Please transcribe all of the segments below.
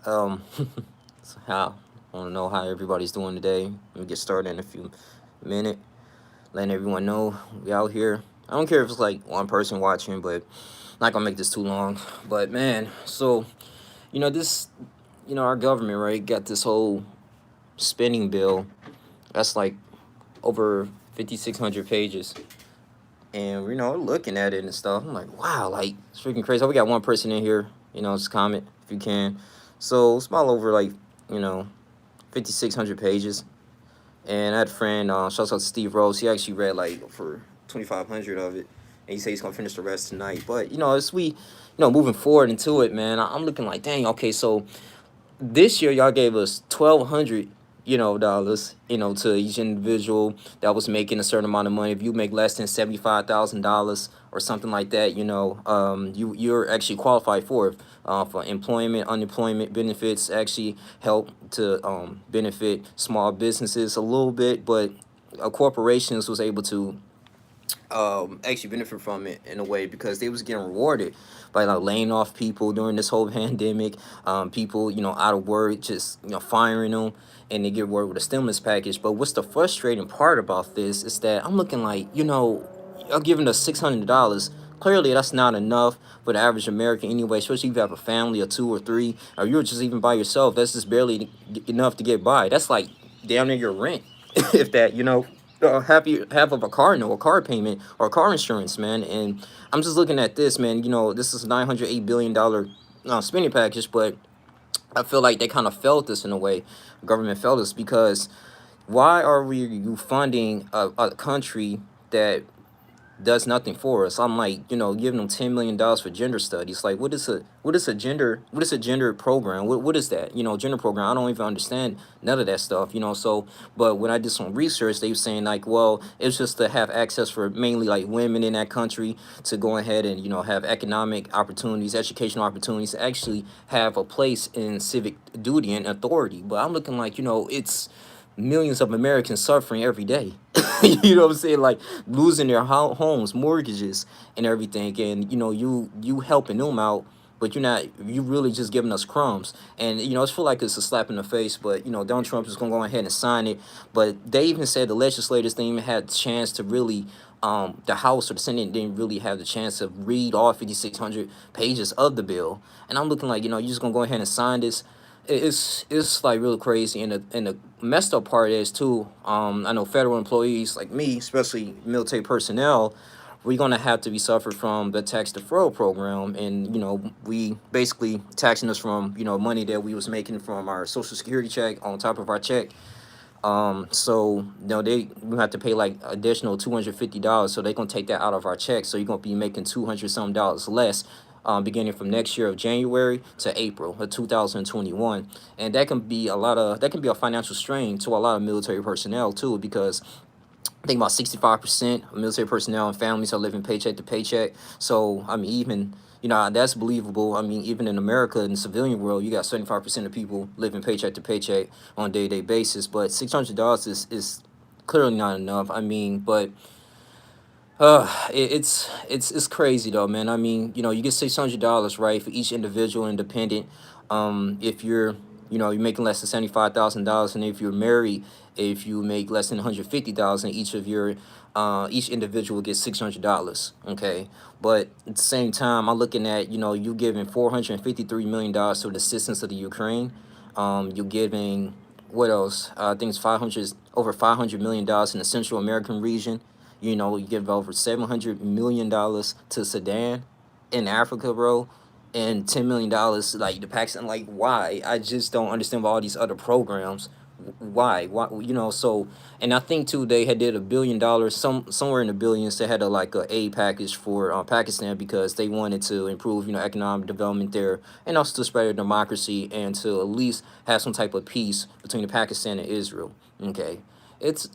Um, so how I want to know how everybody's doing today. Let me get started in a few minutes. Letting everyone know we out here. I don't care if it's like one person watching, but not gonna make this too long. But man, so this, our government, right, got this whole spending bill that's like over 5,600 pages, and looking at it and stuff. I'm like, wow, like it's freaking crazy. So we got one person in here. Just comment if you can. So it's all over like you know 5,600 pages. And I had a friend, shouts out to Steve Rose. He actually read like for 2,500 of it, and he said he's gonna finish the rest tonight. But as we, moving forward into it, man, I'm looking like, dang, okay, so this year y'all gave us 1,200 dollars to each individual that was making a certain amount of money. If you make less than $75,000 or something like that, you're actually qualified for employment, unemployment benefits. Actually help to benefit small businesses a little bit, but corporations was able to actually benefit from it in a way because they was getting rewarded by like laying off people during this whole pandemic. People out of work, just firing them, and they get rewarded with a stimulus package. But what's the frustrating part about this is that I'm looking like you're giving us $600. Clearly, that's not enough for the average American anyway, especially if you have a family of two or three, or you're just even by yourself. That's just barely enough to get by. That's like damn near your rent, if that, half of a car note, a car payment, or car insurance, man. And I'm just looking at this, man. This is $908 billion spending package, but I feel like they kind of felt this in a way. Government felt this because why are we you funding a country that does nothing for us? I'm like, giving them $10 million for gender studies. Like, what is a gender program? What is that? Gender program. I don't even understand none of that stuff. So, but when I did some research, they were saying like, well, it's just to have access for mainly like women in that country to go ahead and have economic opportunities, educational opportunities, to actually have a place in civic duty and authority. But I'm looking like, it's millions of Americans suffering every day. You know what I'm saying? Like losing their homes, mortgages, and everything. And you helping them out, but you really just giving us crumbs. And it's feel like it's a slap in the face. But Donald Trump is gonna go ahead and sign it. But they even said the legislators didn't even have the chance to really. The House or the Senate didn't really have the chance to read all 5,600 pages of the bill, and I'm looking like you're just gonna go ahead and sign this. It's like real crazy, and the messed up part is too. I know federal employees like me, especially military personnel, we're gonna have to be suffered from the tax deferral program, and we basically taxing us from money that we was making from our social security check on top of our check. So they we have to pay like additional $250, so they're gonna take that out of our check. So you're gonna be making 200 some dollars less, beginning from next year of January to April of 2021, and that can be a financial strain to a lot of military personnel too, because I think about 65% of military personnel and families are living paycheck to paycheck. So, I mean, even, that's believable. I mean, even in America, in the civilian world, you got 75% of people living paycheck to paycheck on a day to day basis. But $600 is clearly not enough. I mean, but it's crazy though, man. I mean, you get $600, right, for each individual independent. If you're making less than $75,000, and if you're married, if you make less than 150,000, each individual gets $600. Okay, but at the same time, I'm looking at you giving $453 million to the assistance of the Ukraine. You're giving what else? I think it's 500 over $500 million in the Central American region. You give over $700 million to Sudan in Africa, bro, and $10 million like the Pakistan. Like, why? I just don't understand all these other programs. Why? Why? So, and I think too they had did $1 billion, somewhere in the billions. They had a aid package for Pakistan because they wanted to improve economic development there, and also to spread a democracy and to at least have some type of peace between Pakistan and Israel. Okay, it's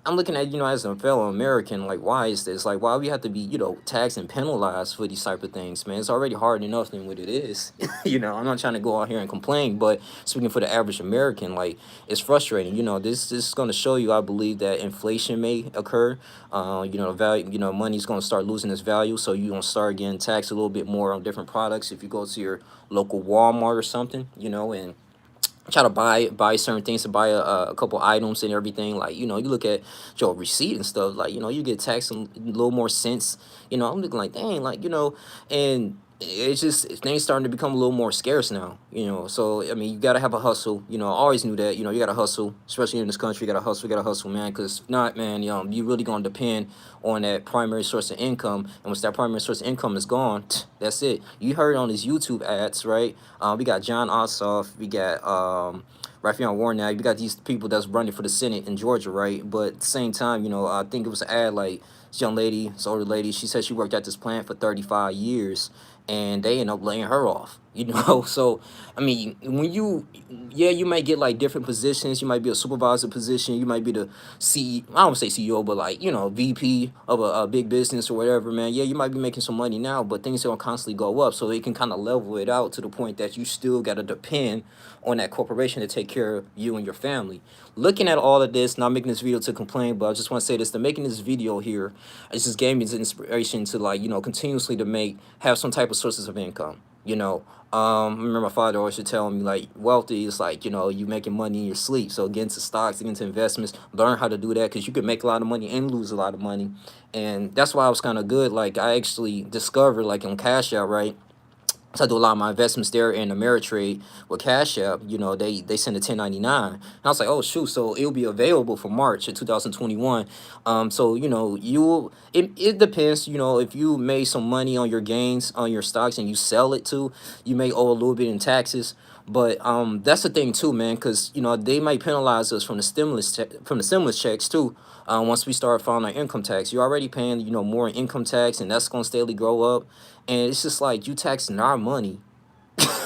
I'm looking at, as a fellow American, like, why is this? Like, why we have to be, taxed and penalized for these type of things, man? It's already hard enough than what it is. I'm not trying to go out here and complain, but speaking for the average American, like, it's frustrating. This is going to show you, I believe, that inflation may occur. The value, money's going to start losing its value, so you're going to start getting taxed a little bit more on different products if you go to your local Walmart or something, and try to buy certain things, to buy a couple items and everything. Like, you look at your receipt and stuff, like, you get taxed a little more cents. I'm looking like, dang, like, and it's just, things starting to become a little more scarce now. So I mean, you got to have a hustle. I always knew that. You got to hustle, especially in this country. You got to hustle, man, because if not, man, you really gonna depend on that primary source of income. And once that primary source of income is gone, that's it. You heard on these YouTube ads, right? We got John Ossoff, we got Raphael Warnock, we got these people that's running for the Senate in Georgia, right? But at the same time, I think it was an ad, like, this young lady, this older lady, she said she worked at this plant for 35 years, and they end up laying her off. So I mean, when yeah, you might get like different positions. You might be a supervisor position. You might be the I don't say CEO, but like, VP of a big business or whatever, man. Yeah, you might be making some money now, but things don't constantly go up, so they can kind of level it out to the point that you still got to depend on that corporation to take care of you and your family. Looking at all of this, not making this video to complain, but I just want to say this: to making this video here, it just gave me the inspiration to, like, continuously to have some type of sources of income. I remember my father always would tell me, like, wealthy is like, you making money in your sleep. So get into stocks, get into investments, learn how to do that, because you can make a lot of money and lose a lot of money. And that's why I was kind of good. Like, I actually discovered, like, on Cash Out, right? So I do a lot of my investments there in Ameritrade with Cash App. They send a 1099. And I was like, oh shoot, so it'll be available for March of 2021. So it depends. If you made some money on your gains on your stocks and you sell it too, you may owe a little bit in taxes. But that's the thing too, man, because they might penalize us from the stimulus checks too. Once we start filing our income tax, you're already paying more in income tax, and that's gonna steadily grow up. And it's just like, you taxing our money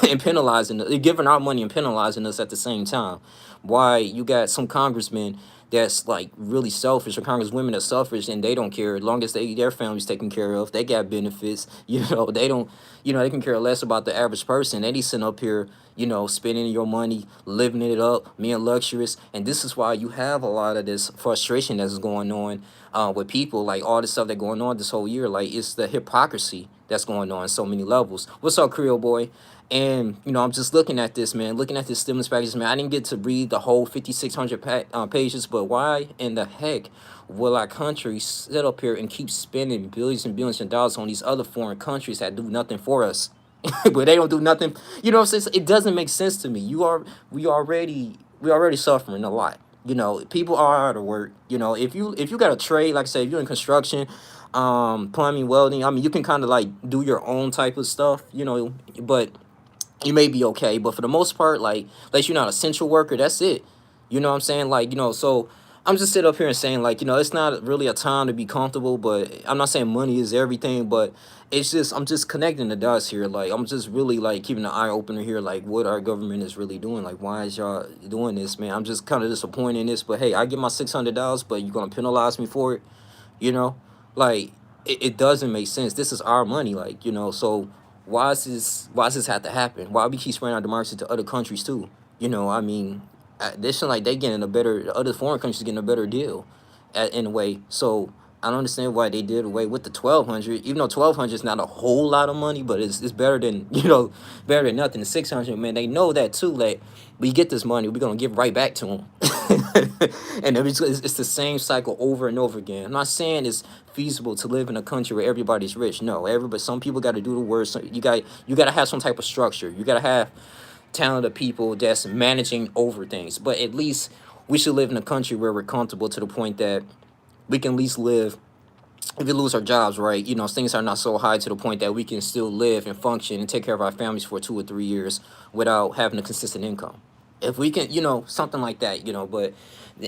and penalizing us, giving our money and penalizing us at the same time. Why you got some congressmen that's like really selfish, or congresswomen that's selfish, and they don't care as long as their family's taken care of. They got benefits. They don't. They can care less about the average person. They sitting up here, spending your money, living it up, being luxurious. And this is why you have a lot of this frustration that's going on with people. Like, all this stuff that's going on this whole year, like, it's the hypocrisy that's going on so many levels. What's up, Creole boy? And I'm just looking at this, man, looking at this stimulus package, man. I didn't get to read the whole 5,600 pages, but why in the heck will our country sit up here and keep spending billions and billions of dollars on these other foreign countries that do nothing for us? But they don't do nothing. What I'm saying? It doesn't make sense to me. We already suffering a lot. People are out of work. If you got a trade, like I said, if you're in construction, plumbing, welding, I mean, you can kind of like do your own type of stuff, but you may be okay. But for the most part, like, unless you're not an essential worker, that's it. You know what I'm saying? Like, so I'm just sitting up here and saying, like, it's not really a time to be comfortable, but I'm not saying money is everything, but it's just, I'm just connecting the dots here. Like, I'm just really, like, keeping an eye opener here, like, what our government is really doing. Like, why is y'all doing this, man? I'm just kind of disappointed in this, but hey, I get my $600, but you're going to penalize me for it, you know? Like, it doesn't make sense. This is our money, like, so why does this have to happen? Why we keep spreading our democracy to other countries too? I mean, this like they getting a better, the other foreign countries getting a better deal, in a way. So I don't understand why they did away with the 1,200, even though 1,200 is not a whole lot of money, but it's better than better than nothing. The 600, man, they know that too. Like, we get this money, we're gonna give right back to them, and it's the same cycle over and over again. I'm not saying it's feasible to live in a country where everybody's rich. No, everybody. Some people got to do the work. So you got to have some type of structure. You got to have talented people that's managing over things. But at least we should live in a country where we're comfortable to the point that we can at least live. If we lose our jobs, right, things are not so high to the point that we can still live and function and take care of our families for 2 or 3 years without having a consistent income. If we can, something like that, but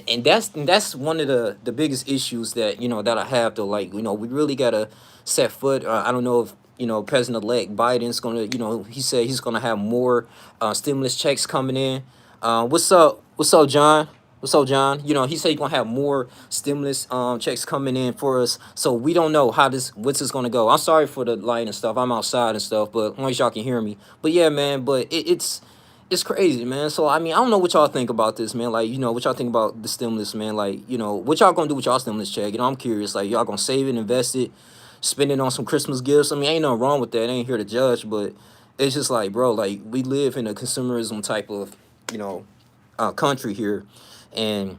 and that's one of the biggest issues that that I have, though. Like, we really gotta set foot. I don't know if President-elect Biden's gonna, he said he's gonna have more stimulus checks coming in. What's up, John? So John, he said he's gonna have more stimulus checks coming in for us. So we don't know how what's this gonna go. I'm sorry for the light and stuff. I'm outside and stuff, but as long as y'all can hear me. But yeah, man. But it's crazy, man. So I mean, I don't know what y'all think about this, man. Like, what y'all think about the stimulus, man. Like, what y'all gonna do with y'all stimulus check? I'm curious. Like, y'all gonna save it, invest it, spend it on some Christmas gifts? I mean, ain't nothing wrong with that. I ain't here to judge, but it's just like, bro, like we live in a consumerism type of, you know, country here, and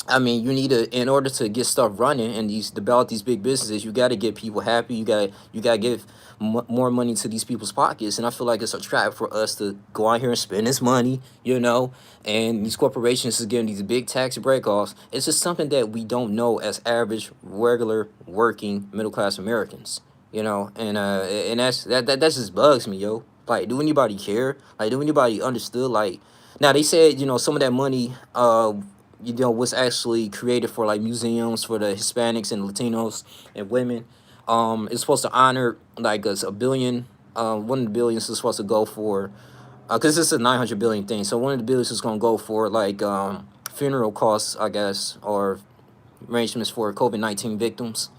I mean, you need to, in order to get stuff running and develop these big businesses, you got to get people happy. You got to give more money to these people's pockets. And I feel like it's a trap for us to go out here and spend this money, and these corporations is getting these big tax break-offs. It's just something that we don't know as average, regular, working, middle-class Americans, and that just bugs me, yo. Like, do anybody care? Like, do anybody understood? Like, now they said, some of that money, was actually created for like museums for the Hispanics and Latinos and women. It's supposed to honor like a billion. One of the billions is supposed to go for, because this is a 900 billion thing. So one of the billions is going to go for like funeral costs, I guess, or arrangements for COVID-19 victims.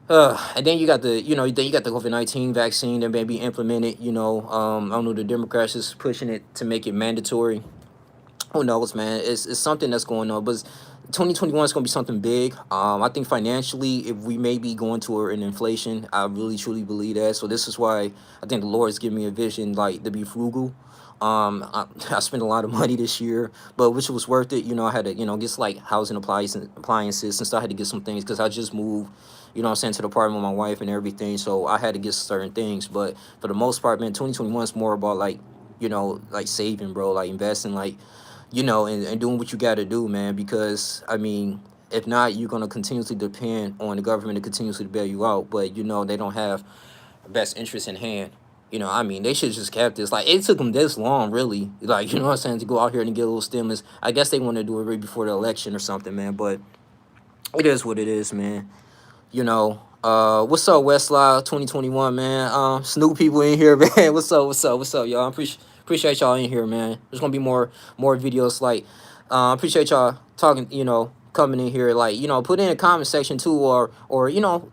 And then you got the COVID-19 vaccine that may be implemented. I don't know, the Democrats is pushing it to make it mandatory. Who knows, man? It's something that's going on, but 2021 is going to be something big. I think financially, if we may be going to an inflation, I really truly believe that. So this is why I think the Lord has given me a vision, like, to be frugal. I spent a lot of money this year, but which was worth it. I had to, get like housing appliances and stuff. I had to get some things because I just moved, what I'm saying, to the apartment with my wife and everything. So I had to get certain things. But for the most part, man, 2021 is more about like, like saving, bro, like investing, like, and doing what you got to do, man, because, I mean, if not, you're going to continuously depend on the government to continuously bail you out, but, they don't have best interest in hand. I mean, they should just kept this. Like, it took them this long, really, like, what I'm saying, to go out here and get a little stimulus. I guess they want to do it right before the election or something, man, but it is what it is, man. What's up, Westlaw 2021, man? Snoop people in here, man. What's up, y'all? Appreciate y'all in here, man. There's gonna be more videos. Like, appreciate y'all talking, coming in here. Like, put in a comment section too, or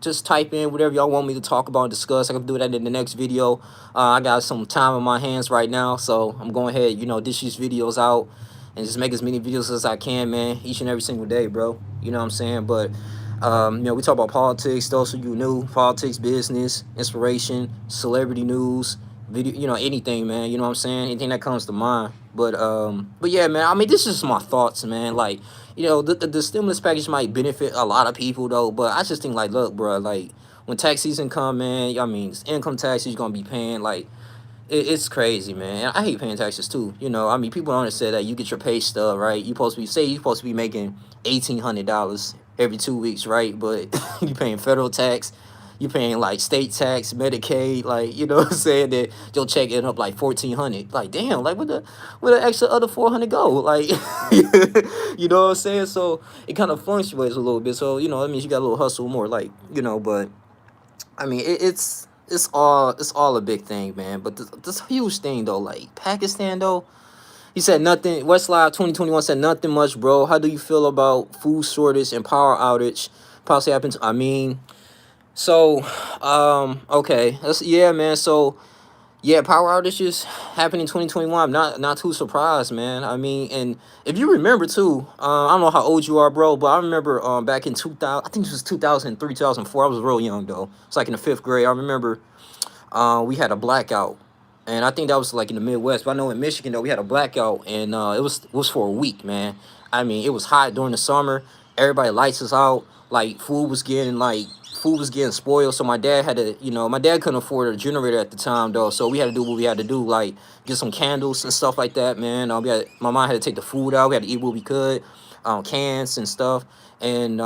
just type in whatever y'all want me to talk about and discuss. I can do that in the next video. I got some time on my hands right now, so I'm going ahead, dish these videos out and just make as many videos as I can, man, each and every single day, bro. You know what I'm saying? But we talk about politics, those of you new, politics, business, inspiration, celebrity news, video, anything, man. You know what I'm saying? Anything that comes to mind. But yeah, man. I mean, this is just my thoughts, man. Like, the stimulus package might benefit a lot of people though, but I just think like, look, bro, like when tax season come, man. I mean, income taxes you're gonna be paying, like. It's crazy, man. I hate paying taxes too. I mean, people don't understand that you get your pay stub, right? You're supposed to be making $1,800 every 2 weeks, right? But you paying federal tax, you paying like state tax, Medicaid, like, what I'm saying, that your check end up like 1,400. Like, damn, like where the extra other 400 go? Like, you know what I'm saying? So it kind of fluctuates a little bit. So that means you got a little hustle more, like, but. I mean, it's all a big thing, man. But this huge thing though, like Pakistan though, he said nothing. Westlife 2021 said nothing much, bro. How do you feel about food shortage and power outage possibly happens? I mean, so, okay, yeah, man. So yeah, power outages happened in 2021. I'm not too surprised, man. I mean, and if you remember too, I don't know how old you are, bro, but I remember back in 2000, I think this was 2003, 2004. I was real young though. It's like in the fifth grade. I remember we had a blackout, and I think that was like in the Midwest. But I know in Michigan though we had a blackout, and it was for a week, man. I mean, it was hot during the summer. Everybody lights was out. Like food was getting spoiled. So my dad had to, my dad couldn't afford a generator at the time though. So we had to do what we had to do, like get some candles and stuff like that, man. My mom had to take the food out. We had to eat what we could, cans and stuff. And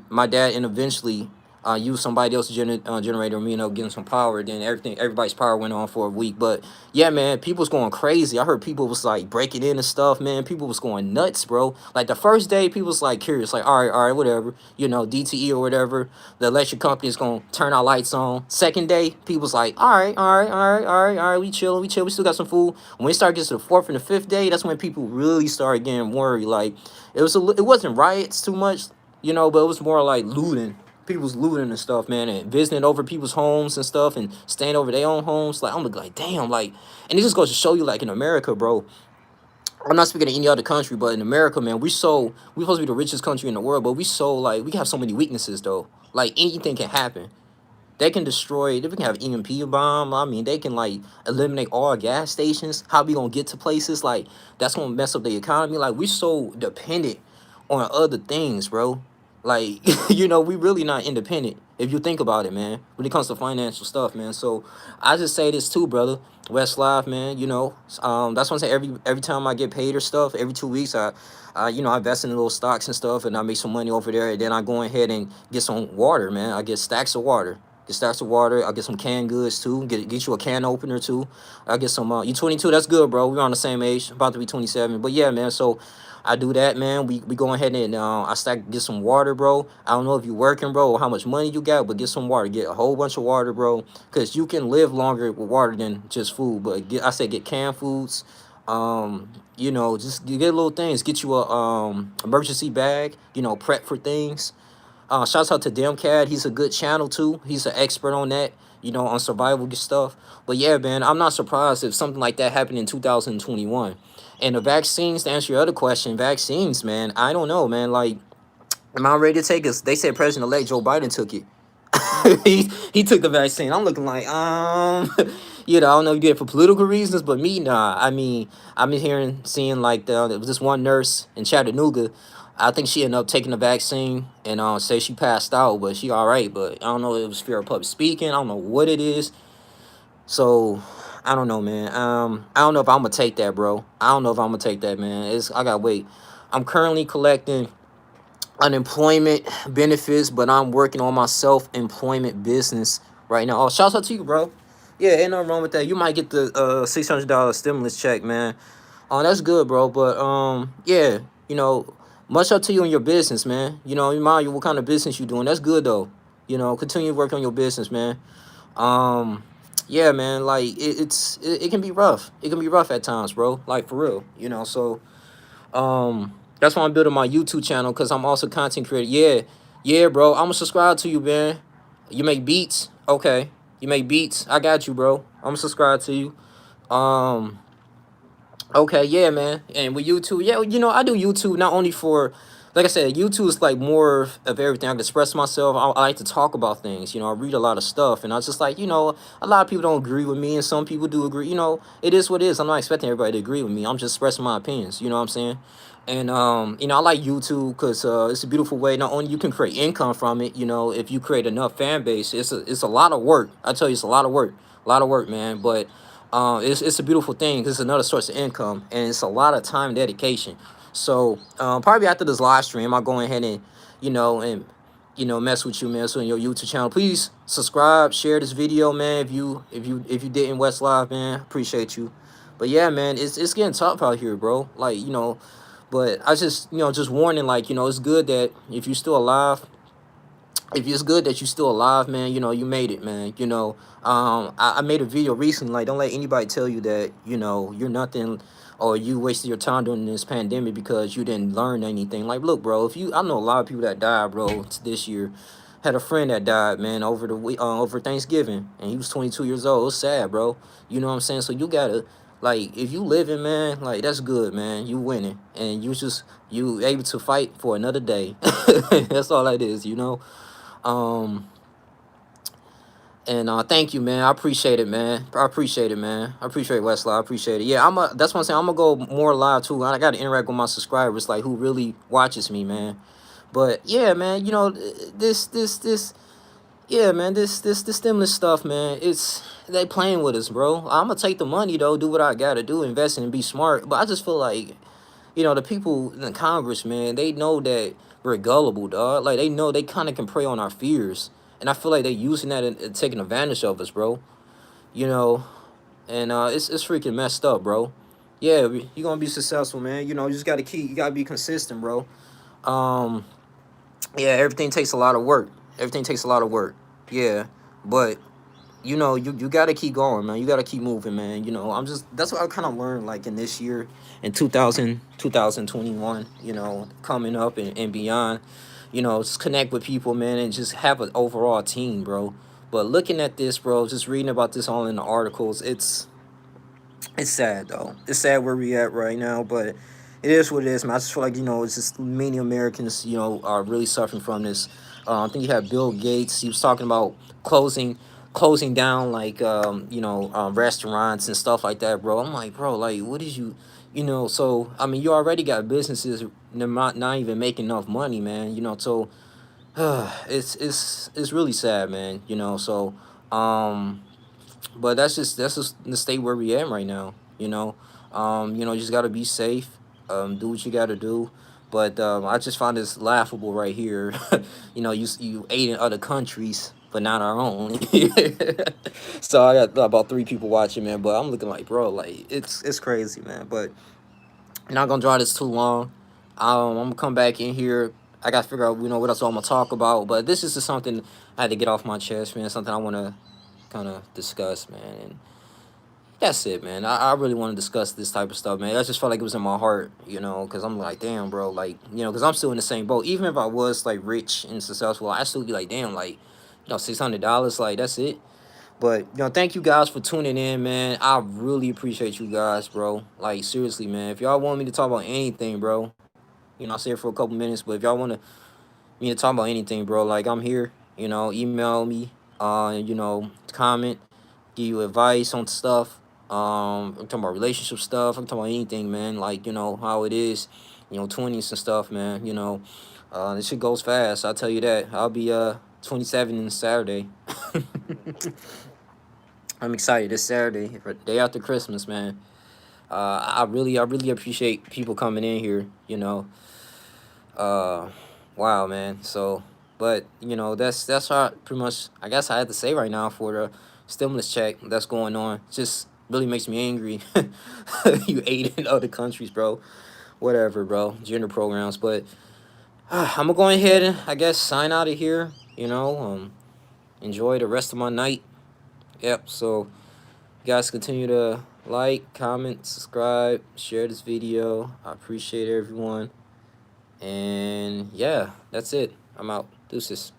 my dad, and eventually use somebody else's generator, you know, getting some power. Then everybody's power went on for a week. But yeah, man, people was going crazy. I heard people was like breaking in and stuff, man. People was going nuts, bro. Like the first day, people was like curious, like, all right, whatever, you know, DTE or whatever. The electric company is gonna turn our lights on. Second day, people was like, all right, we chill, we still got some food. When we start getting to the fourth and the fifth day, that's when people really started getting worried. Like it wasn't riots too much, you know, but it was more like looting. People was looting and stuff, man, and visiting over people's homes and stuff, and staying over their own homes. Like I'm like, damn, like, and it just goes to show you, like in America, bro. I'm not speaking of any other country, but in America, man, we supposed to be the richest country in the world, but we have so many weaknesses though. Like anything can happen. They can destroy. They can have EMP bomb. I mean, they can like eliminate all gas stations. How we gonna get to places? Like that's gonna mess up the economy. Like we so dependent on other things, bro. Like you know, we really not independent if you think about it, man. When it comes to financial stuff, man. So I just say this too, brother. West Live, man. You know, that's what I'm saying. Every time I get paid or stuff, every 2 weeks, you know, I invest in little stocks and stuff, and I make some money over there. And then I go ahead and get some water, man. I get stacks of water. Get stacks of water. I get some canned goods too. Get you a can opener too. I get some. You 22? That's good, bro. We're on the same age. About to be 27. But yeah, man. So I do that, man. We go ahead and get some water, bro. I don't know if you're working, bro, or how much money you got, but get some water. Get a whole bunch of water, bro, because you can live longer with water than just food. But get canned foods. You know, just get little things. Get you a emergency bag. You know, prep for things. Shouts out to Demcat. He's a good channel too. He's an expert on that, you know, on survival stuff. But yeah, man, I'm not surprised if something like that happened in 2021. And the vaccines, to answer your other question, vaccines, man, I don't know, man. Like, am I ready to take us? They said President-elect Joe Biden took it. he took the vaccine. I'm looking like, you know, I don't know if you did it for political reasons, but me, nah. I mean, I've been seeing like there was this one nurse in Chattanooga. I think she ended up taking the vaccine and say she passed out, but she all right. But I don't know if it was fear of public speaking. I don't know what it is. So I don't know, man. I don't know if I'm gonna take that, bro. I don't know if I'm gonna take that, man. I gotta wait. I'm currently collecting unemployment benefits, but I'm working on my self-employment business right now. Oh, shouts out to you, bro. Yeah, ain't nothing wrong with that. You might get the $600 stimulus check, man. Oh, that's good, bro. But yeah, you know, much up to you and your business, man. You know, remind you what kind of business you doing. That's good though. You know, continue to work on your business, man. Um, yeah, man. Like it can be rough. It can be rough at times, bro. Like for real. You know, so that's why I'm building my YouTube channel, because I'm also content creator. Yeah, bro. I'm gonna subscribe to you, man. You make beats, okay? You make beats. I got you, bro. I'm gonna subscribe to you. Um, okay, yeah, man. And with YouTube, yeah, you know, I do YouTube not only for, like I said, YouTube is like more of everything. I can express myself. I like to talk about things. You know, I read a lot of stuff, and I was just like, you know, a lot of people don't agree with me, and some people do agree. You know, it is what it is. I'm not expecting everybody to agree with me. I'm just expressing my opinions. You know what I'm saying? And you know, I like YouTube because it's a beautiful way. Not only you can create income from it, you know, if you create enough fan base, it's a lot of work. I tell you, it's a lot of work, man. But it's a beautiful thing because it's another source of income, and it's a lot of time and dedication. So probably after this live stream, I'll go ahead and you know mess with you, man. So in your YouTube channel, please subscribe, share this video, man. If you didn't West Live, man, appreciate you. But yeah, man, it's getting tough out here, bro. Like, you know. But I just, you know, just warning, like, you know, it's good that if you're still alive, if it's good that you're still alive, man, you know, you made it, man. You know, I made a video recently, like, don't let anybody tell you that, you know, you're nothing or you wasted your time during this pandemic because you didn't learn anything. Like, look, bro, I know a lot of people that died, bro, this year. Had a friend that died, man, over Thanksgiving, and he was 22 years old. It was sad, bro. You know what I'm saying? So you gotta, like, if you living, man, like, that's good, man. You winning, and you able to fight for another day. That's all that is, you know. Um, and thank you, man. I appreciate it, man. I appreciate it, man. I appreciate Westlaw. I appreciate it. Yeah, that's what I'm saying. I'm gonna go more live too. I gotta interact with my subscribers, like who really watches me, man. But yeah, man, you know, yeah, man, this stimulus stuff, man, they playing with us, bro. I'm gonna take the money though, do what I gotta do, invest in and be smart. But I just feel like, you know, the people in the Congress, man, they know that we're gullible, dog. Like, they know they kind of can prey on our fears. and I feel like they using that and taking advantage of us, bro. You know, and it's freaking messed up, bro. Yeah, you're gonna be successful, man. You just gotta you gotta be consistent, bro. Um, yeah, everything takes a lot of work. Everything takes a lot of work. Yeah, but you got to keep going, man. You got to keep moving, man. That's what I kind of learned, like, in this year, in 2021, coming up and beyond. Just connect with people, man, and just have an overall team, bro. But looking at this, bro, just reading about this all in the articles, it's sad, though. It's sad where we at right now, but it is what it is, man. I just feel like, it's just many Americans, are really suffering from this. I think you have Bill Gates. He was talking about closing down, like, restaurants and stuff like that, bro. I'm like, bro, like, what is so I mean, you already got businesses not even making enough money, man. So it's really sad, man. Um but that's just the state where we at right now. You just gotta be safe. Do what you gotta do. But I just find this laughable right here. You ate in other countries, but not our own. So I got about 3 people watching, man. But I'm looking like, bro, like it's crazy, man. But I'm not gonna draw this too long. I'm gonna come back in here. I gotta figure out, what else I'm gonna talk about. But this is just something I had to get off my chest, man. Something I wanna kind of discuss, man. And that's it, man. I really want to discuss this type of stuff, man. I just felt like it was in my heart, because I'm like, damn, bro, like, because I'm still in the same boat. Even if I was like rich and successful, I still be like, damn, like, $600, like, that's it. But thank you guys for tuning in, man. I really appreciate you guys, bro. Like, seriously, man. If y'all want me to talk about anything, bro, I'll say it for a couple minutes. But if y'all want me to talk about anything, bro, like, I'm here. Email me, comment, give you advice on stuff. I'm talking about relationship stuff. I'm talking about anything, man. Like, how it is, 20s and stuff, man. This shit goes fast. I'll tell you that. I'll be 27 on Saturday. I'm excited. This Saturday, day after Christmas, man. I really appreciate people coming in here. Uh, wow, man. So, but that's how pretty much I guess I had to say right now for the stimulus check that's going on. Just really makes me angry. You ate in other countries, bro. Whatever, bro. Gender programs, but I'm gonna go ahead and I guess sign out of here. Enjoy the rest of my night. Yep. So, you guys continue to like, comment, subscribe, share this video. I appreciate everyone. And yeah, that's it. I'm out. Deuces.